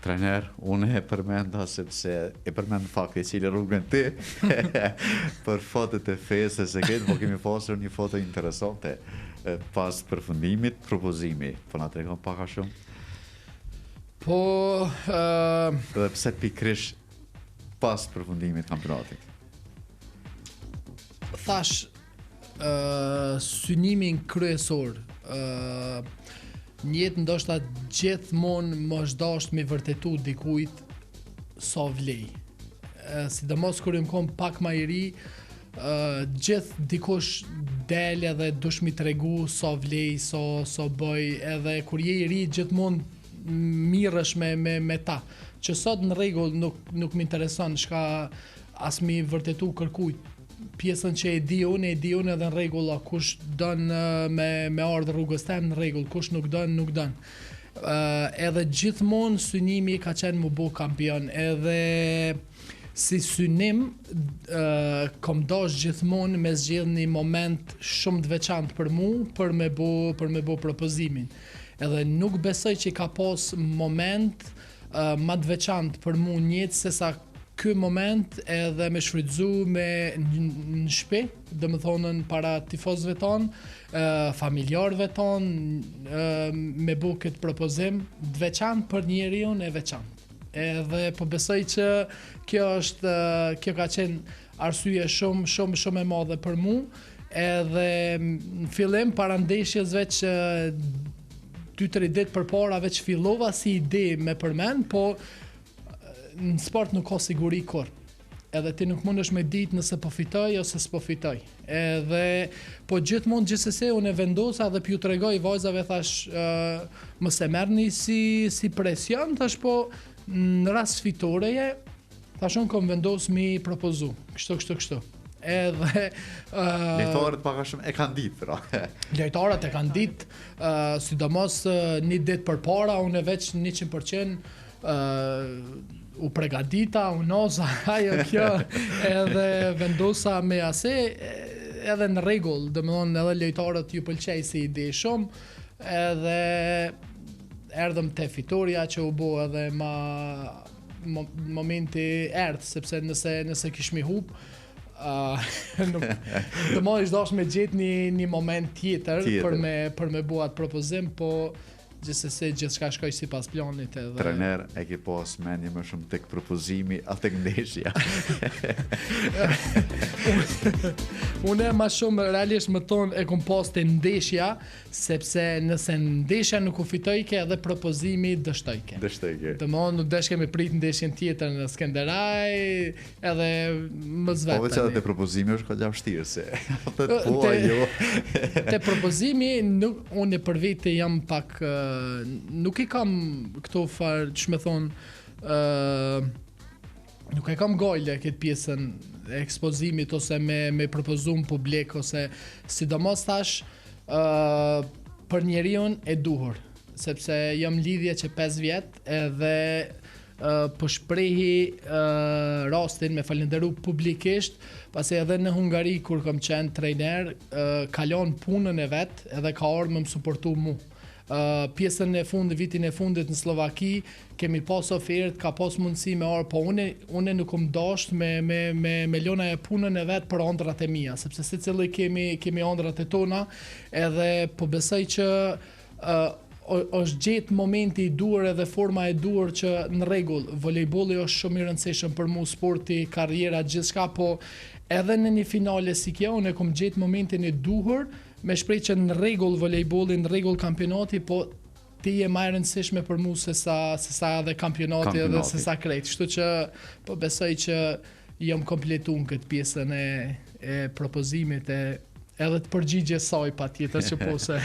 Trener, unë e përmenda sepse e përmend fakti cili rrugën ti për fotot e fesë se këtë, po kemi pasur një foto interesante pas përfundimit, propozimi. Po na tregon pak a shumë? Po... Dhe pse pikrisht pas përfundimit kampionatit? Thash, synimin kryesor, njëtë ndoshta gjithmonë më është dasht me vërtetu dikujt sa vlej. Sidomos kur jam kom pak më i ri, gjithë dikush del edhe dush mi tregu sa vlej, sa bëj, edhe kur je i ri gjithmonë mirësh me ta. Që sot në rregull nuk më intereson shka as mi vërtetu kërkujt. Pjesën që e di unë edhe në rregull, kush don me ardhë rrugës tem në rregull, kush nuk don. Edhe gjithmonë synimi ka qenë mu bo kampion, edhe si synim kom dash gjithmonë me zgjedh një moment shumë të veçantë për mu për me bo propozimin. Edhe nuk besoj që ka pas moment ma të veçantë për mu njëtë se sa ky moment edhe me shfrytzu në shtëpi, dhe më thonën para tifozëve tonë, familjarëve tonë, me bu këtë propozim të veçantë për njeriu e veçantë. Edhe po besoj që kjo ka qenë arsye shumë e madhe për mu, edhe në fillim para ndeshjes veç 2-3 ditë përpara veç fillova si ide me përmend, po në sport nuk ka siguri kur. Edhe ti nuk mundesh me ditë nëse po fitoj ose s'po fitoj. Edhe po gjithsesi unë e vendosa dhe pju tregoj vajzave, thash mos e merrni si presion, thash po në rast fitoreje, thash unë kom vendos mi propozu. Kështu. Edhe lojtarët pak a shumë e kanë ditë, pra. Lojtarët e kanë ditë, sidomos një ditë përpara, unë e veç 100% u pregadita, u noza, ajo kjo, edhe vendosa me ase, edhe në rregull, dhe më thonë edhe lojtarët ju pëlqej si ide shumë, edhe erdhëm te fitoria që u bo edhe momenti erdhë, sepse nëse kish mi hub, dhe më ishtë dash me gjetë një moment tjetër për me bo atë propozim, po gjithsesi gjithçka shkoj sipas planit edhe. Trener, e ke pas mendje më shumë tek propozimi a tek ndeshja? Unë ma shumë realisht më tonë e kom pas te ndeshja, sepse nëse ndeshja nuk u fitojke edhe propozimi dështojke. Domthonë nuk deshke me prit ndeshjen tjetër në Skenderaj, edhe më zvet. Po veç edhe te propozimi është ka vështirë se. Po ajo. Te propozimi unë për vete jam pak nuk i kam këto farë, që me thonë, nuk e kam gojle këtë pjesën e ekspozimit ose me propozum publik, ose sidomos thash për njeriun e duhur, sepse jam lidhje që 5 vjet edhe po shprehi rastin me falenderu publikisht, pasi edhe në Hungari kur kam qenë trejner, kalon punën e vet edhe ka ardhur më suportu mu. Pjesën e fundit, vitin e fundit në Slovaki, kemi pas ofertë, ka pas mundësi me arë, po une nuk kom dasht me lona e punën e vetë për ëndrat e mia, sepse secili kemi ëndrat e tona, edhe po besoj që është gjetë momenti i duhur edhe forma e duhur që në rregull, volejbolli është shumë i rëndësishëm për mu, sporti, karriera, gjithçka, po edhe në një finale si kjo, unë kom gjetë momentin e duhur, me shprej që në rregull volejbolli, në rregull kampionati, po ti je më e rëndësishme për mu se sa edhe kampionati edhe se sa krejt. Kështu që po besoj që jam kompletuar këtë pjesën e propozimit edhe të përgjigjes saj patjetër që po se